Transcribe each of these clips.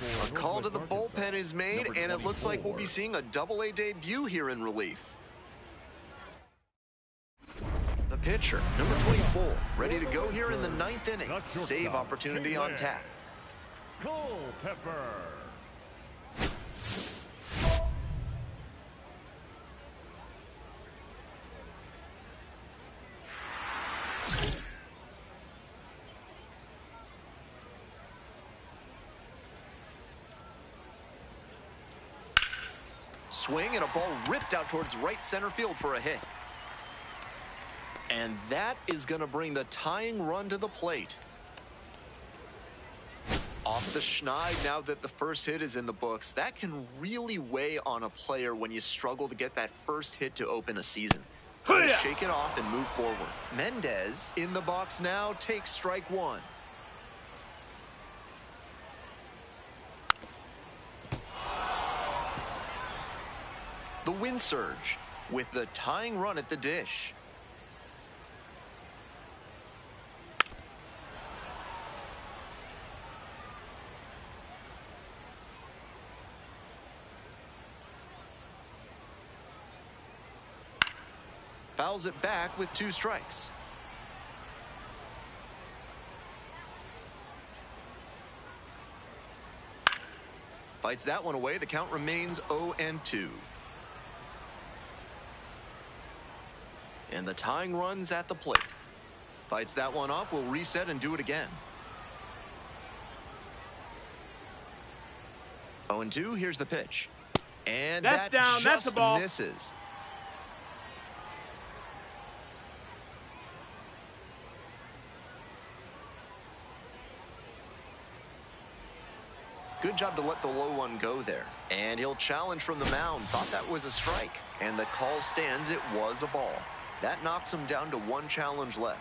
A call to the bullpen is made, and it looks like we'll be seeing a Double-A debut here in relief. The pitcher, number 24, ready to go here in the 9th inning. Save opportunity on tap. Culpepper. Swing and a ball ripped out towards right center field for a hit. And that is going to bring the tying run to the plate. Off the schneid now that the first hit is in the books. That can really weigh on a player when you struggle to get that first hit to open a season. Time to shake it off and move forward. Mendez in the box now takes strike one. The wind surge with the tying run at the dish. Fouls it back with 2 strikes. Fights that one away. The count remains 0-2. And the tying run's at the plate. Fights that one off. Will reset and do it again. 0-2. Here's the pitch. And that's that down. That's the ball. Misses. Good job to let the low one go there. And he'll challenge from the mound. Thought that was a strike. And the call stands. It was a ball. That knocks him down to 1 challenge left.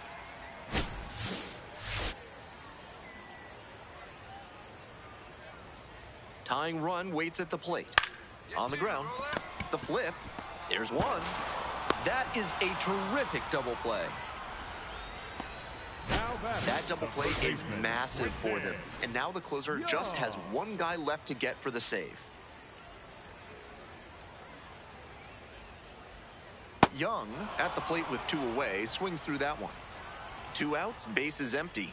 Tying run waits at the plate. On the ground. The flip. There's one. That is a terrific double play. Now That double play is massive for them. And now the closer just has one guy left to get for the save. Young, at the plate with 2 away, swings through that one. 2 outs, base is empty.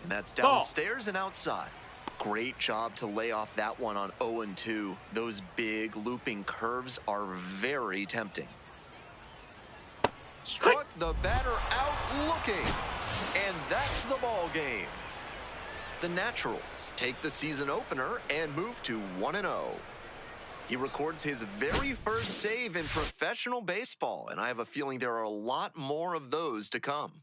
And that's downstairs and outside. Great job to lay off that one on 0-2. Those big looping curves are very tempting. Struck the batter out looking. And that's the ball game. The Naturals take the season opener and move to 1-0. He records his very first save in professional baseball, and I have a feeling there are a lot more of those to come.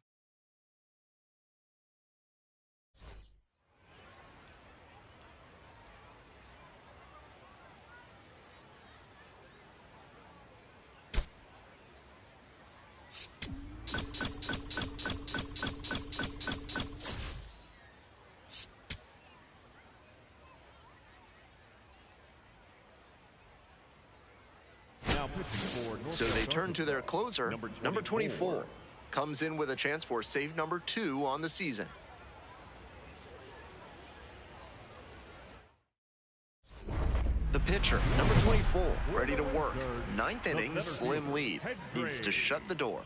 So they turn to their closer, number 24. Comes in with a chance for save number 2 on the season. The pitcher, number 24, ready to work. 9th inning, slim lead. Needs to shut the door.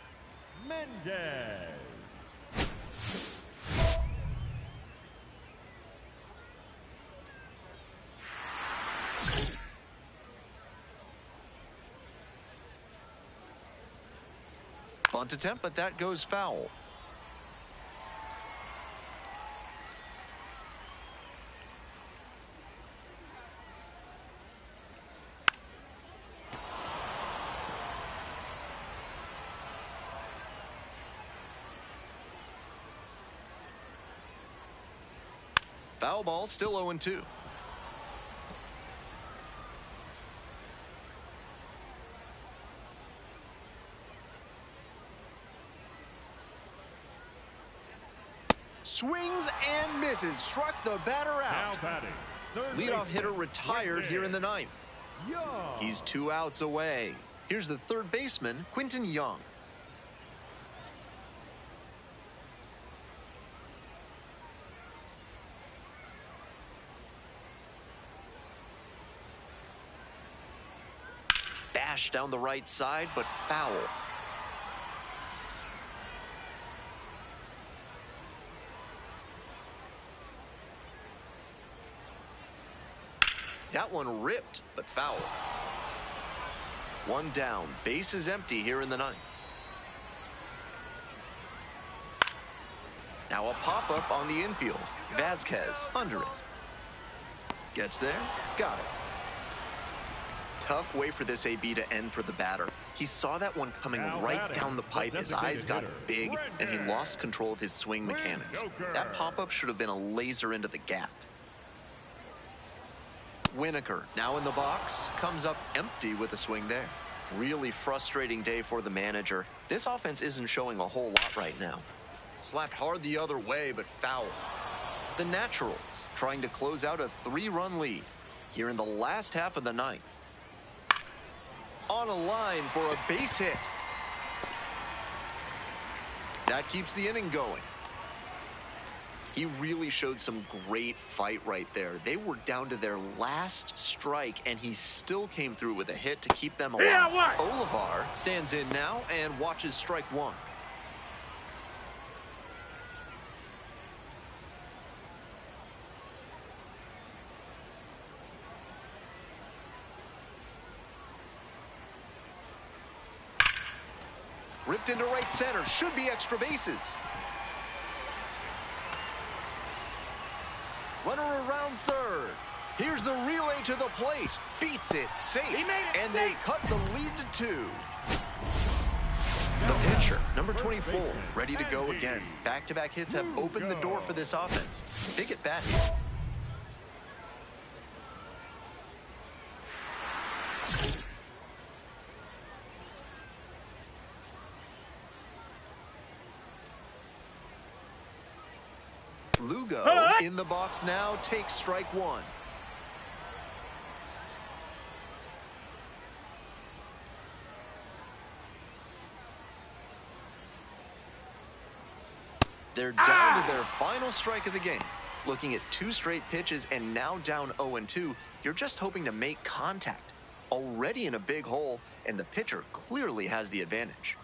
Mendez. Bunt attempt, but that goes foul. Foul ball, still 0-2. Swings and misses. Struck the batter out. Leadoff hitter retired here in the 9th. He's 2 outs away. Here's the third baseman, Quinton Young. Bash down the right side, but foul. That one ripped, but foul. 1 down. Base is empty here in the 9th. Now a pop-up on the infield. Vasquez under it. Gets there. Got it. Tough way for this AB to end for the batter. He saw that one coming right down the pipe. His eyes got big, and he lost control of his swing mechanics. That pop-up should have been a laser into the gap. Winokur now in the box, comes up empty with a swing there. Really frustrating day for the manager. This offense isn't showing a whole lot right now. Slapped hard the other way, but foul. The Naturals trying to close out a 3-run lead here in the last half of the 9th. On a line for a base hit. That keeps the inning going. He really showed some great fight right there. They were down to their last strike, and he still came through with a hit to keep them alive. Olivar stands in now and watches strike 1. Ripped into right center. Should be extra bases. Runner around third. Here's the relay to the plate. Beats it safe. And they cut the lead to 2. The pitcher, number 24, ready to go again. Back-to-back hits have opened the door for this offense. Big at bat here. Lugo in the box now takes strike one. They're down to their final strike of the game. Looking at 2 straight pitches and now down 0-2, you're just hoping to make contact. Already in a big hole, and the pitcher clearly has the advantage.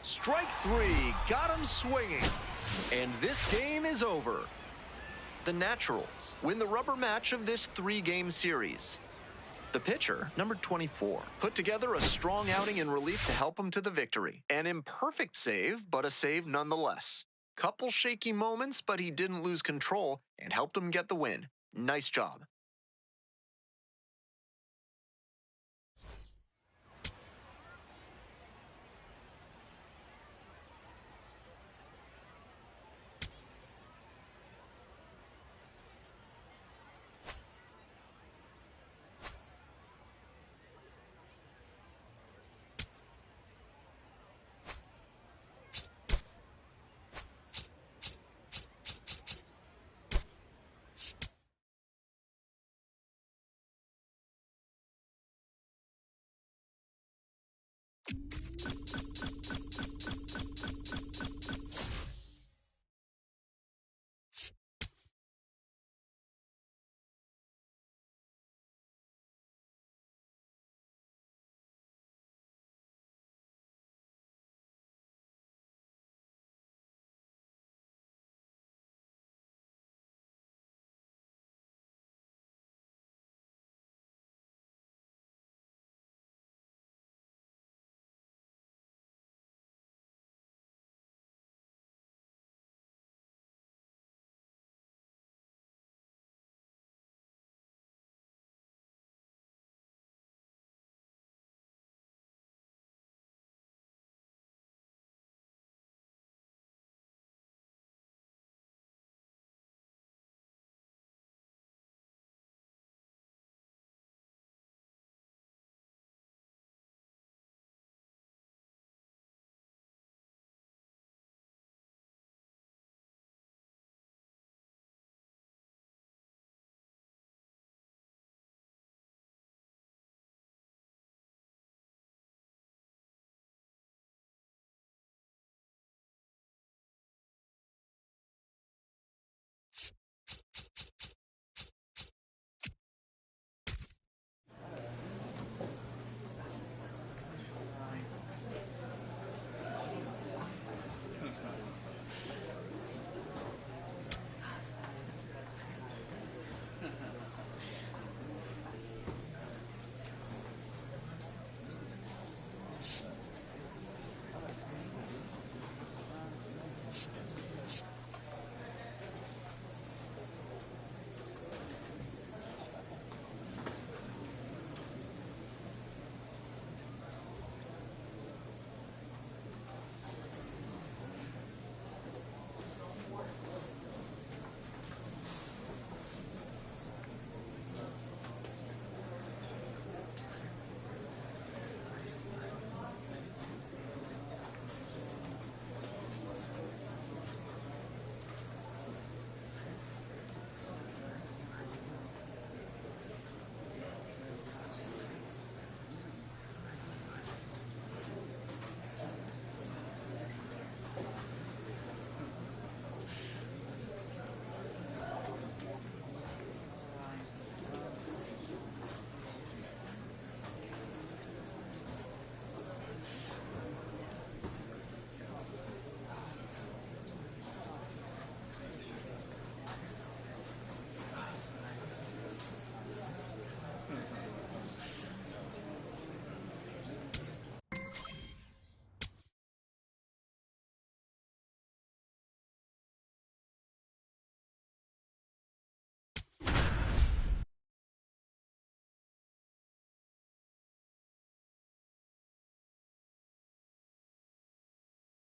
Strike 3, got him swinging. And this game is over. The Naturals win the rubber match of this 3-game series. The pitcher, number 24, put together a strong outing in relief to help him to the victory. An imperfect save, but a save nonetheless. Couple shaky moments, but he didn't lose control and helped him get the win. Nice job.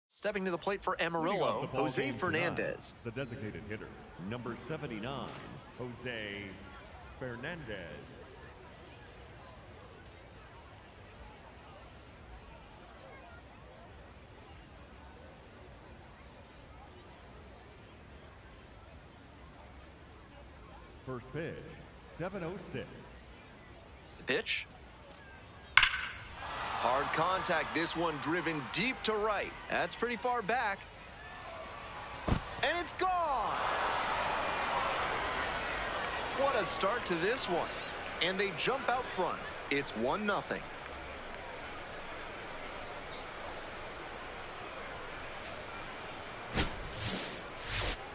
Stepping to the plate for Amarillo, Jose Fernandez. The designated hitter, number 79, Jose Fernandez. First pitch, 7:06. The pitch. Hard contact, this one driven deep to right. That's pretty far back. And it's gone! What a start to this one. And they jump out front. It's 1-0.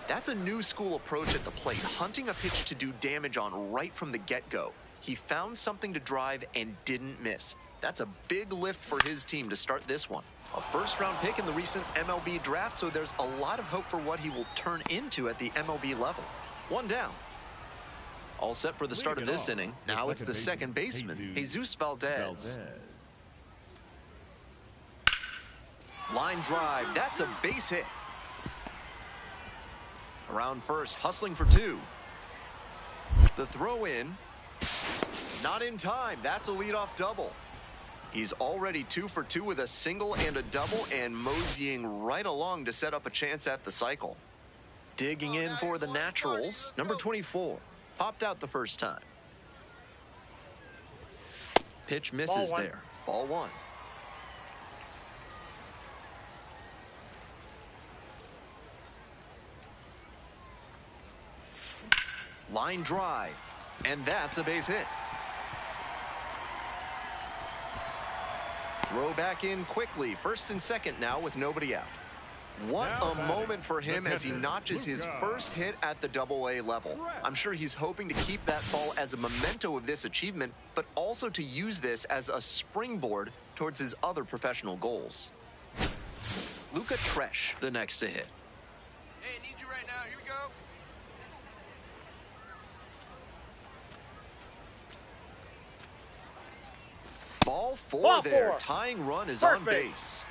That's a new school approach at the plate, hunting a pitch to do damage on right from the get-go. He found something to drive and didn't miss. That's a big lift for his team to start this one. A first-round pick in the recent MLB draft, so there's a lot of hope for what he will turn into at the MLB level. 1 down. All set for the start of this inning. Now it's the second baseman, Jesus Valdez. Line drive, that's a base hit. Around first, hustling for 2. The throw in. Not in time, that's a leadoff double. He's already 2 for 2 with a single and a double, and moseying right along to set up a chance at the cycle. Digging in for the Naturals, number 24. Popped out the first time. Pitch misses there. Ball 1. Line drive, and that's a base hit. Throw back in quickly. First and second now with nobody out. What a moment for him as he notches his first hit at the Double-A level. I'm sure he's hoping to keep that ball as a memento of this achievement, but also to use this as a springboard towards his other professional goals. Luca Tresh, the next to hit. Hey, I need you right now. Here we go. Ball 4 there. Tying run is on base.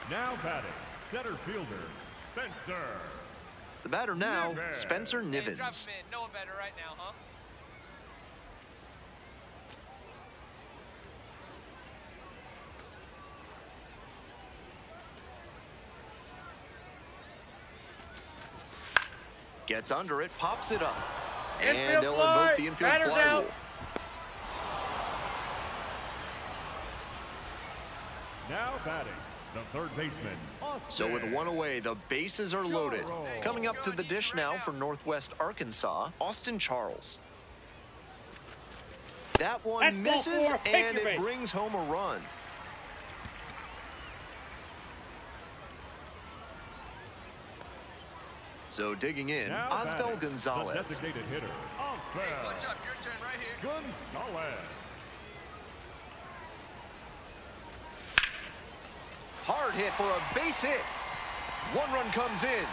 Now batting, center fielder, Spencer. The batter now, Spencer Nivens. Hey, drop him in. No one better right now, huh? Gets under it, pops it up. And they'll invoke the infield fly rule. Now batting, the third baseman, Austin. So with 1 away, the bases are loaded. Coming up to the dish now for Northwest Arkansas, Austin Charles. That one misses, and it brings home a run. So digging in, Osbel Gonzalez. The designated hitter, Hey, clutch up. Your turn right here. Gonzalez. Hard hit for a base hit. 1 run comes in.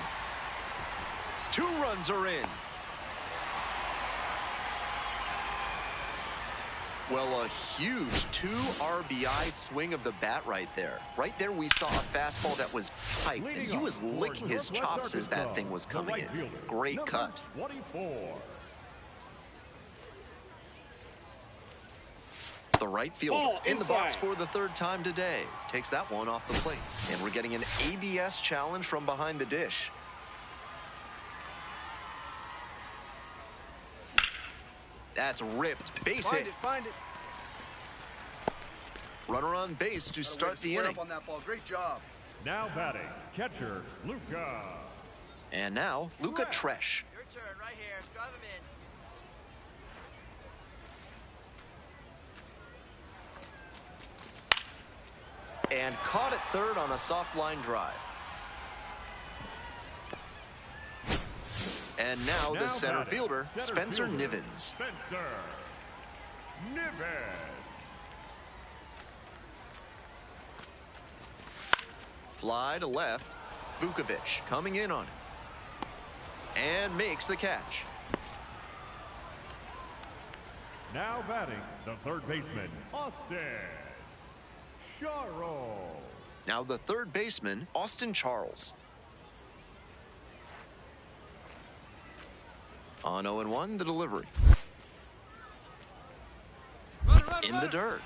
2 runs are in. Well, a huge 2 RBI swing of the bat right there. Right there we saw a fastball that was piped, and he was licking his chops as that thing was coming in. Great cut. 24. The right fielder in the box for the 3rd time today. Takes that one off the plate. And we're getting an ABS challenge from behind the dish. That's ripped. Base hit. Find it. Runner on base to start the inning. On that ball. Great job. Now batting, catcher, Luca. And now, Luca Tresh. Your turn right here. Drive him in. And caught at 3rd on a soft line drive. And now the center fielder, Spencer Nivens. Spencer Nivens. Fly to left. Vukovic coming in on it. And makes the catch. Now batting, the 3rd baseman, Austin Charles. Now the 3rd baseman, Austin Charles. On 0-1, the delivery. In the dirt.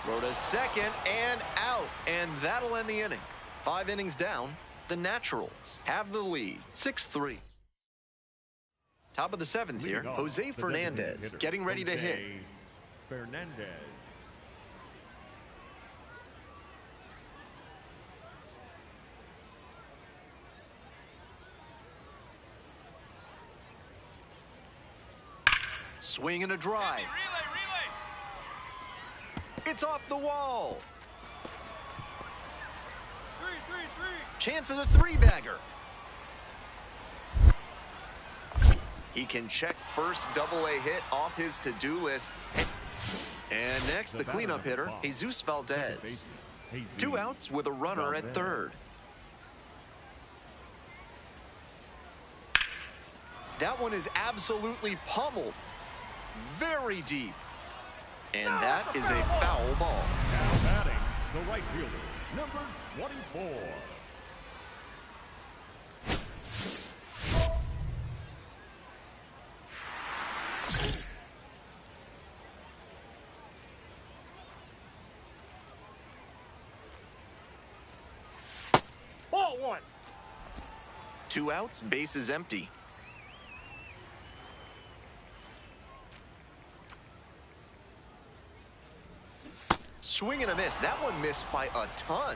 Throw to second and out. And that'll end the inning. 5 innings down. The Naturals have the lead, 6-3. Top of the seventh here, Jose Fernandez getting ready to hit. Fernandez. Swing and a drive. Relay. It's off the wall. Three. Chance at a three-bagger. He can check first double-A hit off his to-do list. And next, the cleanup hitter, Jesus Valdez. 2 outs with a runner at third. That one is absolutely pummeled. Very deep. And that is a foul ball. Now batting, the right fielder, number 24. Ball one. 2 outs, bases empty. Swing and a miss. That one missed by a ton.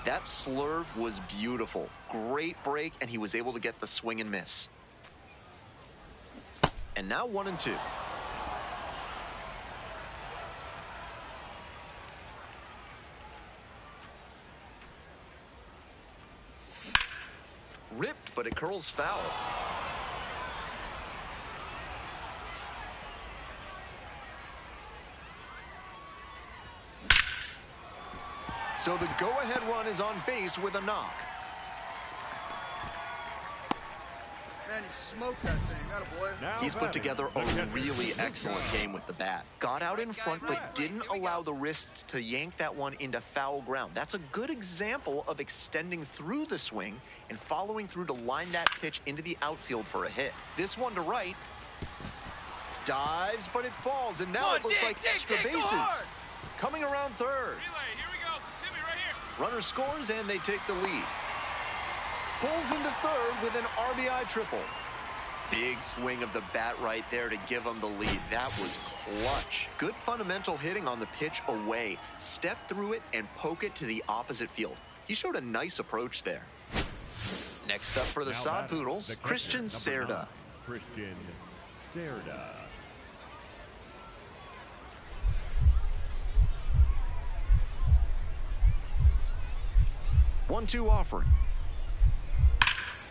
That slurve was beautiful. Great break, and he was able to get the swing and miss. And now 1-2. Ripped, but it curls foul. So the go-ahead run is on base with a knock. Man, he smoked that thing. Attaboy. Now He's put batting, together the a catcher, really excellent game with the bat. Got out in front, but didn't allow the wrists to yank that one into foul ground. That's a good example of extending through the swing and following through to line that pitch into the outfield for a hit. This one to right. Dives, but it falls, and now it looks like extra bases. Coming around third. Relay, here we go. Hit me right here. Runner scores, and they take the lead. Pulls into third with an RBI triple. Big swing of the bat right there to give him the lead. That was clutch. Good fundamental hitting on the pitch away. Step through it and poke it to the opposite field. He showed a nice approach there. Next up for the Now Sod batting, Poodles, the catcher, Christian number Cerda. 9, Christian Cerda. One-two offering.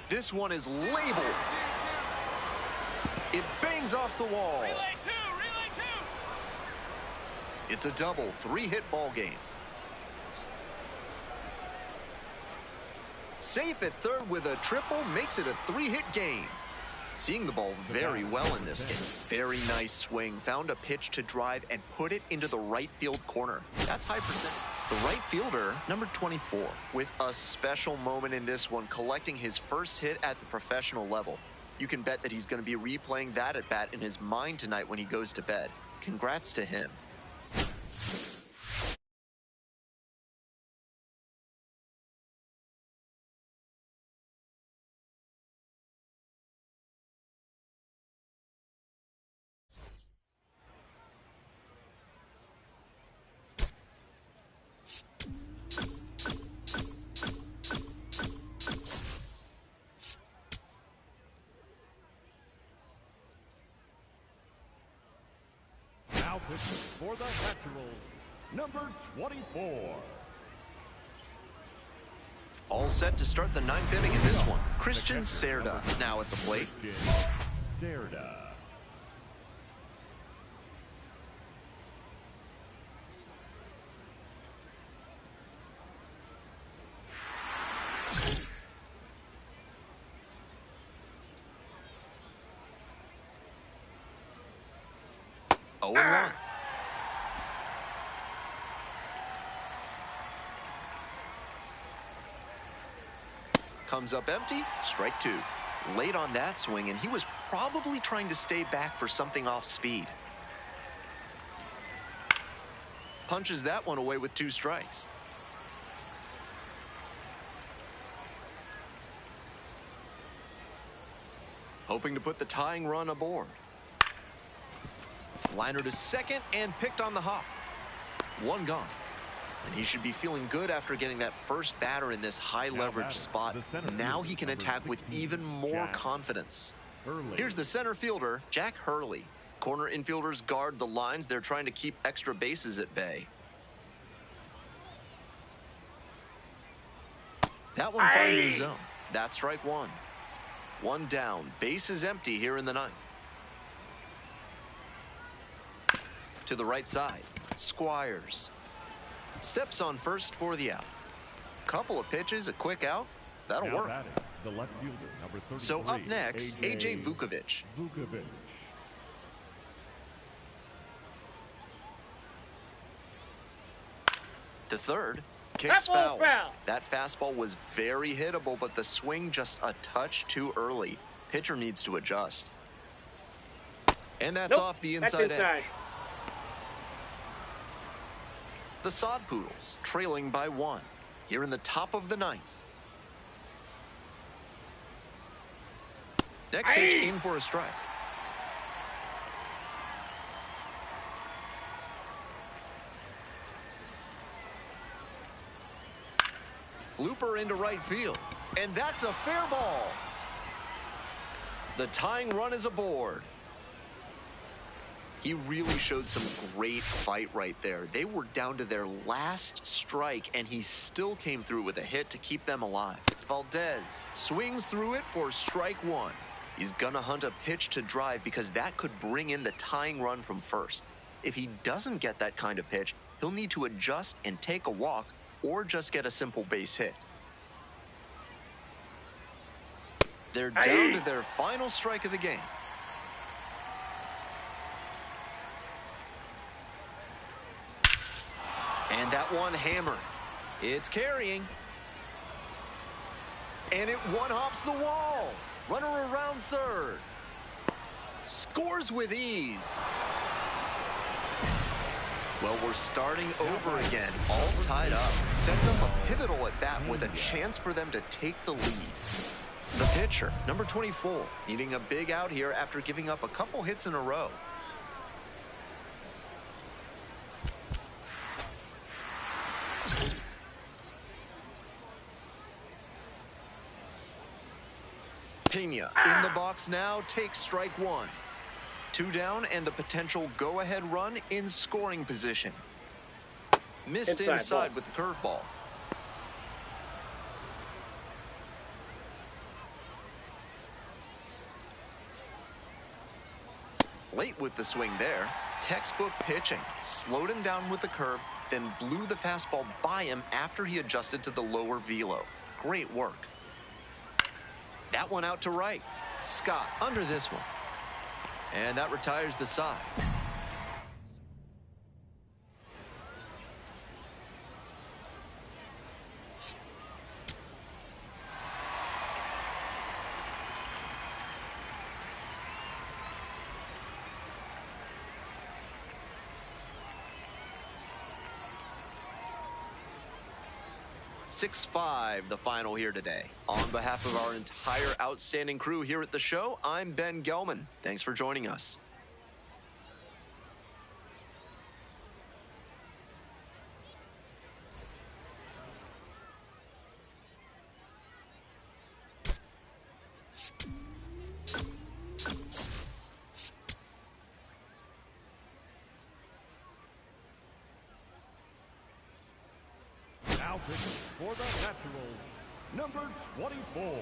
This one is labeled. It bangs off the wall. Relay two. It's a double, 3-hit ball game. Safe at third with a triple makes it a 3-hit game. Seeing the ball very well in this game. Very nice swing. Found a pitch to drive and put it into the right field corner. That's high percent. The right fielder, number 24, with a special moment in this one, collecting his first hit at the professional level. You can bet that he's going to be replaying that at bat in his mind tonight when he goes to bed. Congrats to him. Now pitching for the Naturals, number 24. All set to start the 9th inning in this one. Christian Cerda now at the plate. Christian Cerda. Oh, 0-1. Comes up empty, strike 2. Late on that swing, and he was probably trying to stay back for something off speed. Punches that one away with 2 strikes. hoping to put the tying run aboard. Liner to second and picked on the hop. One gone. And he should be feeling good after getting that first batter in this high leverage spot. Now he can attack with even more confidence. Here's the center fielder, Jack Hurley. Corner infielders guard the lines. They're trying to keep extra bases at bay. That one finds the zone. That's strike one. One down. Base is empty here in the ninth. To the right side. Squires. Steps on first for the out. Couple of pitches, a quick out. That'll work. The left fielder, number 33, So up next, A.J. Vukovich. To third. Kicks foul. That fastball was very hittable, but the swing just a touch too early. Pitcher needs to adjust. And that's off the inside edge. The Sod Poodles trailing by one here in the top of the ninth. Next pitch in for a strike. Looper into right field. And that's a fair ball. The tying run is aboard. He really showed some great fight right there. They were down to their last strike, and he still came through with a hit to keep them alive. Valdez swings through it for strike one. He's gonna hunt a pitch to drive because that could bring in the tying run from first. If he doesn't get that kind of pitch, he'll need to adjust and take a walk or just get a simple base hit. They're down to their final strike of the game. And that one hammered. It's carrying. And it one-hops the wall. Runner around third. Scores with ease. Well, we're starting over again, all tied up. Sets up a pivotal at bat with a chance for them to take the lead. The pitcher, number 24, needing a big out here after giving up a couple hits in a row. Pena in the box now, takes strike one. Two down and the potential go-ahead run in scoring position. Missed inside with the curveball. Late with the swing there. Textbook pitching. Slowed him down with the curve, then blew the fastball by him after he adjusted to the lower velo. Great work. That one out to right. Scott under this one. And that retires the side. (6-5) the final here today. On behalf of our entire outstanding crew here at the show, I'm Ben Gelman. Thanks for joining us. Now pitching for the Naturals, number 24.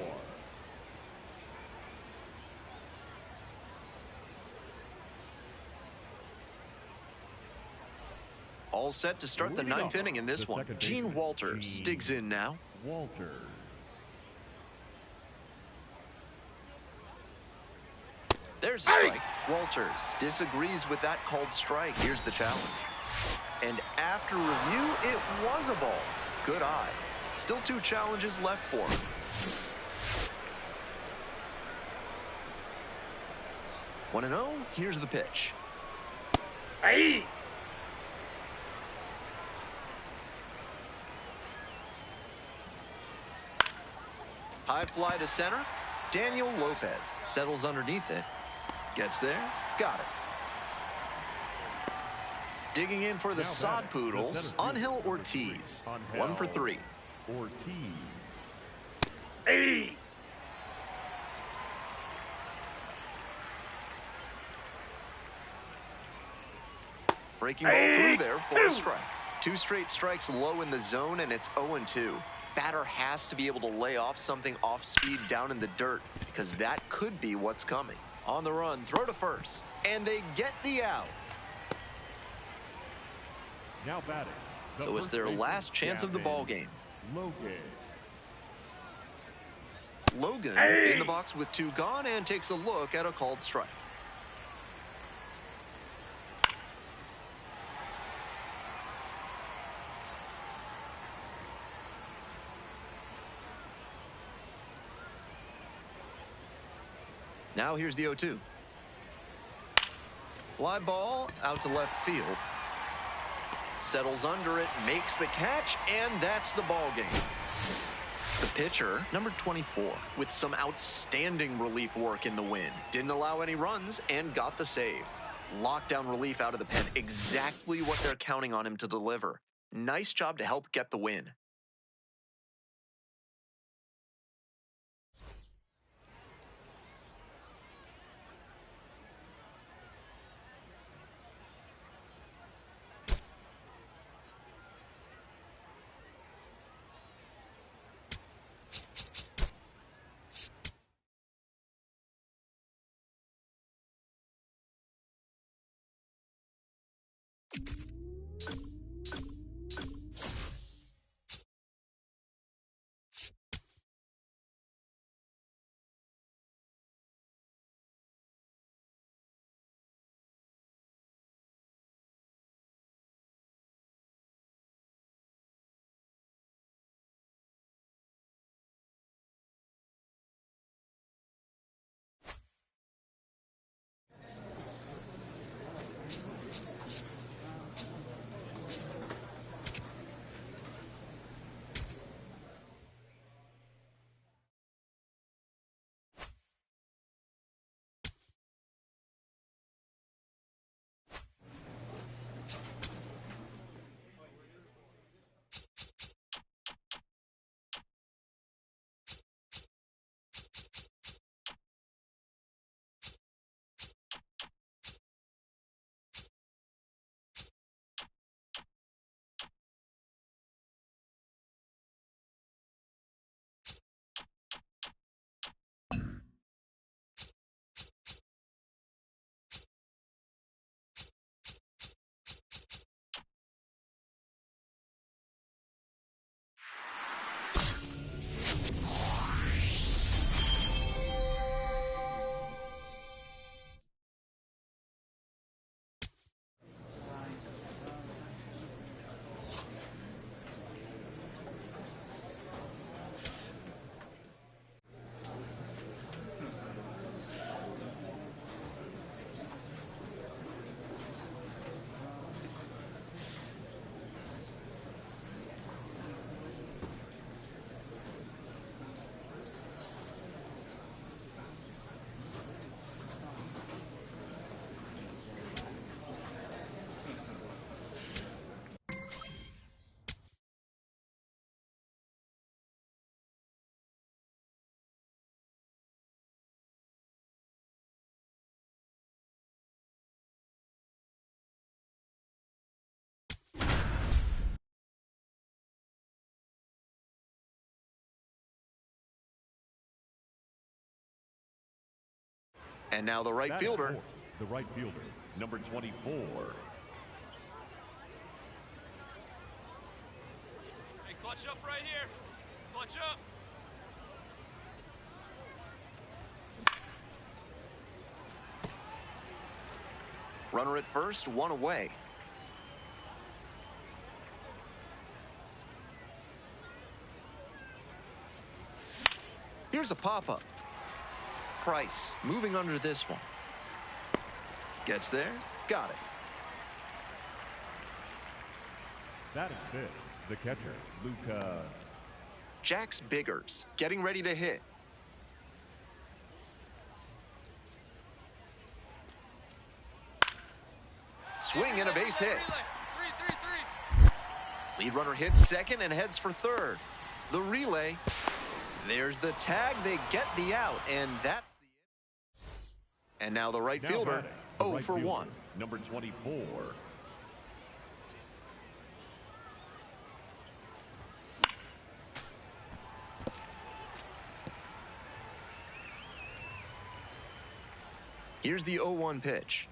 All set to start the ninth inning in this one. Gene Walters digs in now. There's a strike. Walters disagrees with that called strike. Here's the challenge. And after review, it was a ball. Good eye. Still two challenges left for him. One and 0. Here's the pitch. Aye. High fly to center. Daniel Lopez settles underneath it. Gets there. Got it. Digging in for the Sod Poodles, Angel Ortiz. 1 for 3. Ortiz. Hey! Breaking ball through there for a strike. 2 straight strikes low in the zone, and it's 0-2. Batter has to be able to lay off something off speed down in the dirt, because that could be what's coming. On the run, throw to first, and they get the out. Now batting. So it's their last chance of the ball game. Logan in the box with 2 gone and takes a look at a called strike. Now here's the 0-2. Fly ball out to left field. Settles under it, makes the catch, and that's the ball game. The pitcher, number 24, with some outstanding relief work in the win. Didn't allow any runs and got the save. Lockdown relief out of the pen, exactly what they're counting on him to deliver. Nice job to help get the win. And now the right fielder. The right fielder, number 24. Hey, clutch up right here. Clutch up. Runner at first, 1 away. Here's a pop-up. Price moving under this one. Gets there. Got it. That is fifth. The catcher, Luca. Jax Biggers getting ready to hit. Swing and a base hit. Relay. Three. Lead runner hits second and heads for third. The relay. There's the tag. They get the out, and that's the. And now the right fielder, 0 for 1. Number 24. Here's the 0-1 pitch.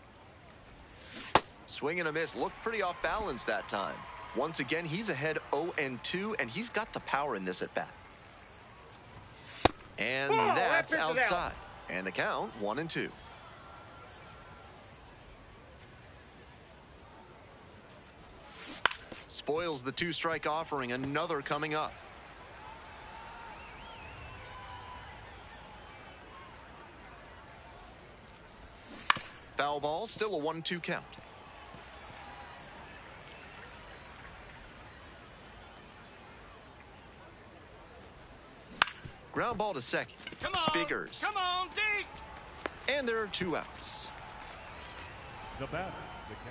Swing and a miss. Looked pretty off balance that time. Once again, he's ahead 0-2, and he's got the power in this at bat. And that's outside. And the count 1-2. Spoils the 2-strike offering. Another coming up. Foul ball, still a 1-2 count. Ground ball to second. Come on. Biggers. Come on, deep. And there are 2 outs. The batter.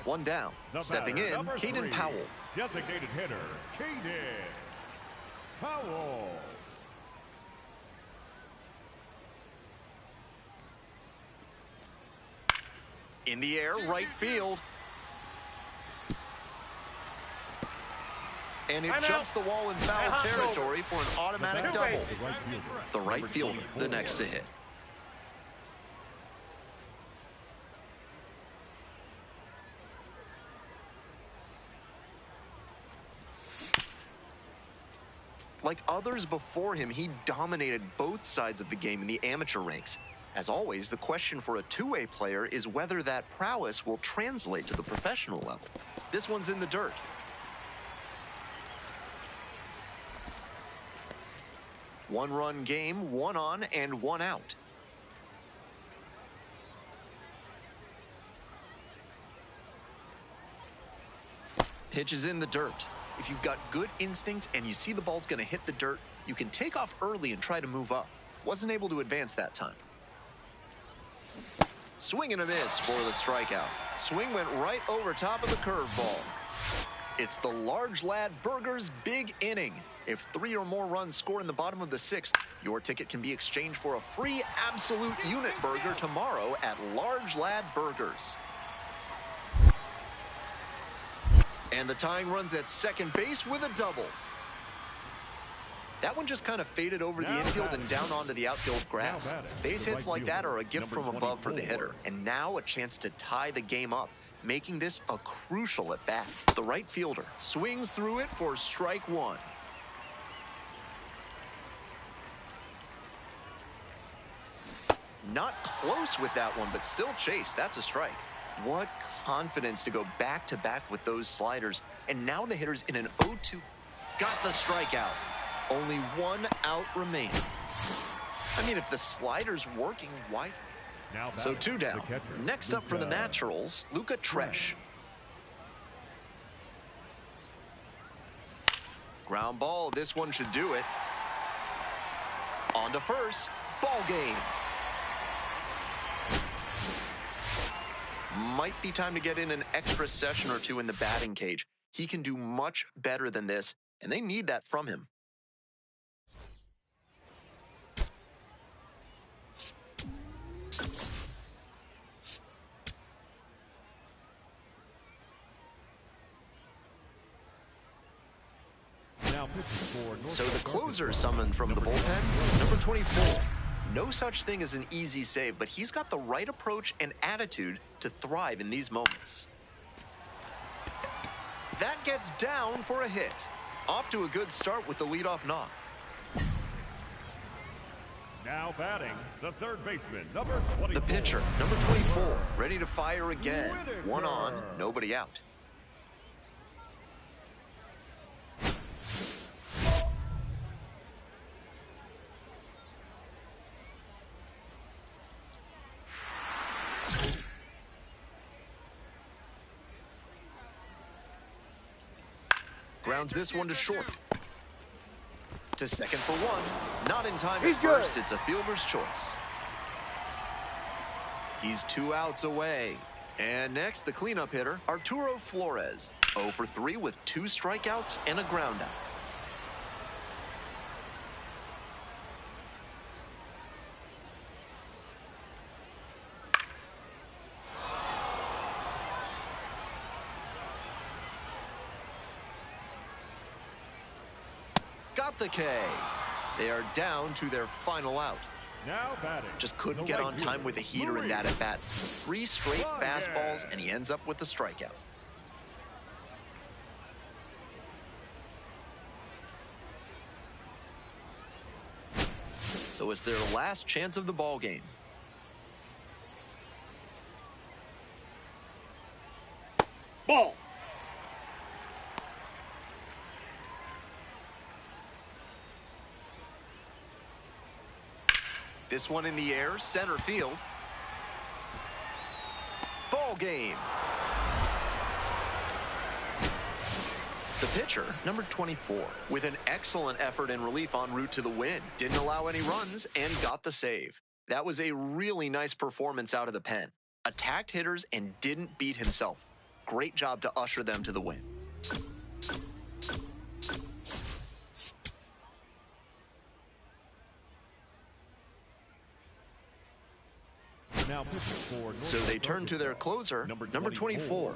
One down. The Stepping batter, in, number Caden 3, Powell. Designated hitter, Caden Powell. In the air, right field. And it jumps the wall in foul territory for an automatic double. The right fielder, the next to hit. Like others before him, he dominated both sides of the game in the amateur ranks. As always, the question for a two-way player is whether that prowess will translate to the professional level. This one's in the dirt. One-run game, 1 on and 1 out. Pitch is in the dirt. If you've got good instincts and you see the ball's going to hit the dirt, you can take off early and try to move up. Wasn't able to advance that time. Swing and a miss for the strikeout. Swing went right over top of the curveball. It's the large lad burger's big inning. If 3 or more runs score in the bottom of the 6th, your ticket can be exchanged for a free absolute unit burger tomorrow at Large Lad Burgers. And the tying runs at second base with a double. That one just kind of faded over the infield and down onto the outfield grass. Base hits like that are a gift from above for the hitter. And now a chance to tie the game up, making this a crucial at bat. The right fielder swings through it for strike 1. Not close with that one, but still chase. That's a strike. What confidence to go back-to-back with those sliders. And now the hitter's in an 0-2. Got the strikeout. Only 1 out remaining. I mean, if the slider's working, why? So 2 down. Next up for the Naturals, Luca Tresh. Ground ball. This one should do it. On to first. Ball game. Might be time to get in an extra session or 2 in the batting cage. He can do much better than this, and they need that from him. So the closer summoned from the bullpen, number 24. No such thing as an easy save, but he's got the right approach and attitude to thrive in these moments. That gets down for a hit. Off to a good start with the leadoff knock. Now batting, the third baseman, number 24. The pitcher, number 24, ready to fire again. 1 on, nobody out. Grounds this one to short. To second for 1. Not in time at first. It's a fielder's choice. He's 2 outs away. And next, the cleanup hitter, Arturo Flores. 0 for 3 with 2 strikeouts and a groundout. Got the K. They are down to their final out. Now batting. Just couldn't get on time with a heater in that at bat. 3 straight fastballs, and he ends up with the strikeout. So it's their last chance of the ball game. Ball. This one in the air, center field. Ball game. The pitcher, number 24, with an excellent effort in relief en route to the win. Didn't allow any runs and got the save. That was a really nice performance out of the pen. Attacked hitters and didn't beat himself. Great job to usher them to the win. Now for so they turn to their closer, number 24.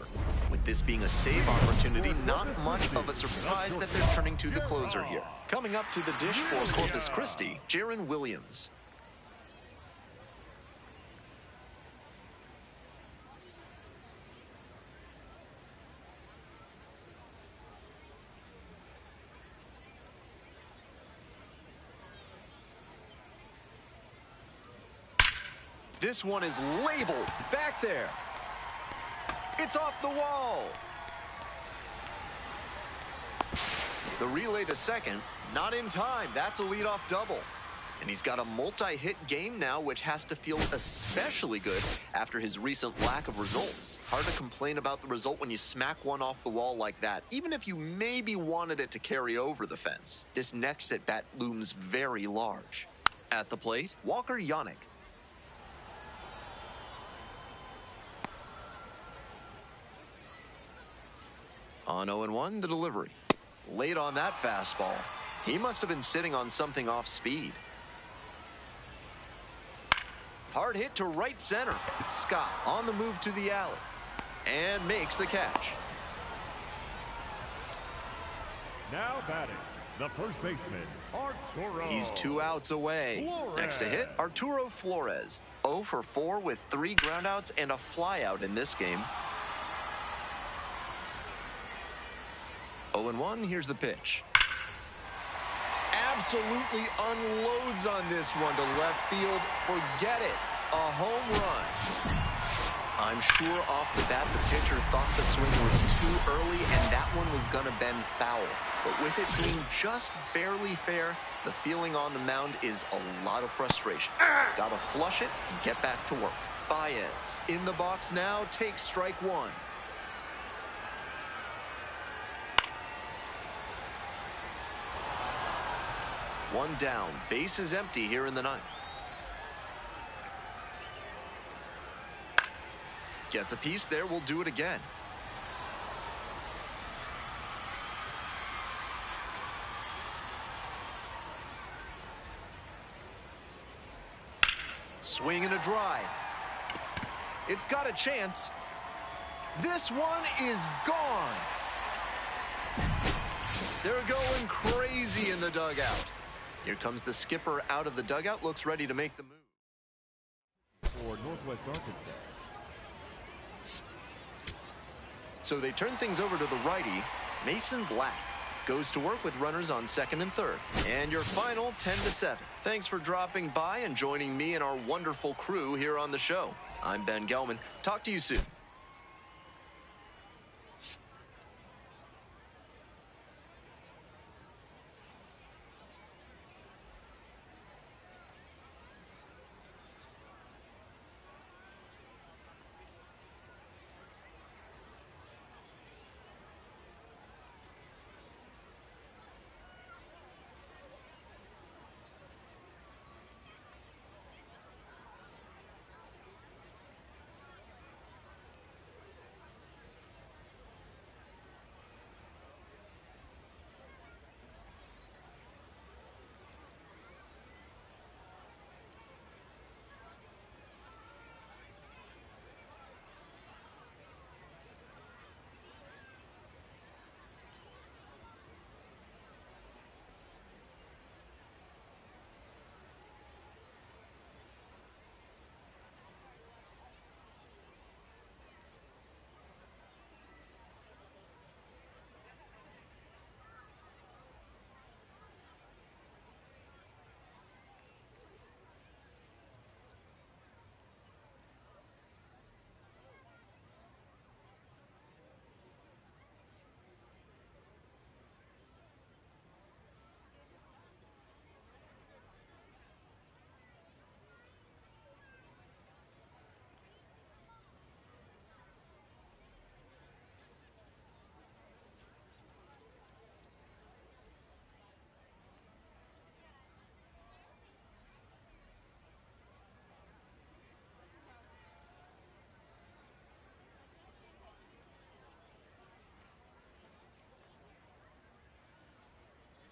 With this being a save opportunity, not much of a surprise that they're turning to the closer here. Coming up to the dish for Corpus Christi, Jaron Williams. This one is labeled back there. It's off the wall. The relay to second, not in time. That's a leadoff double. And he's got a multi-hit game now, which has to feel especially good after his recent lack of results. Hard to complain about the result when you smack one off the wall like that, even if you maybe wanted it to carry over the fence. This next at-bat looms very large. At the plate, Walker Yannick. On 0-1, the delivery. Late on that fastball. He must have been sitting on something off speed. Hard hit to right center. Scott on the move to the alley. And makes the catch. Now batting, the first baseman, Arturo. He's 2 outs away. Flores. Next to hit, Arturo Flores. 0 for 4 with 3 groundouts and a flyout in this game. 0-1, here's the pitch. Absolutely unloads on this one to left field. Forget it. A home run. I'm sure off the bat the pitcher thought the swing was too early and that one was going to bend foul. But with it being just barely fair, the feeling on the mound is a lot of frustration. Got to flush it and get back to work. Baez in the box now, takes strike 1. One down, base is empty here in the 9th. Gets a piece there, we'll do it again. Swing and a drive. It's got a chance. This one is gone. They're going crazy in the dugout. Here comes the skipper out of the dugout, looks ready to make the move. For Northwest Arkansas. So they turn things over to the righty, Mason Black. Goes to work with runners on 2nd and 3rd. And your final 10-7. Thanks for dropping by and joining me and our wonderful crew here on the show. I'm Ben Gelman. Talk to you soon.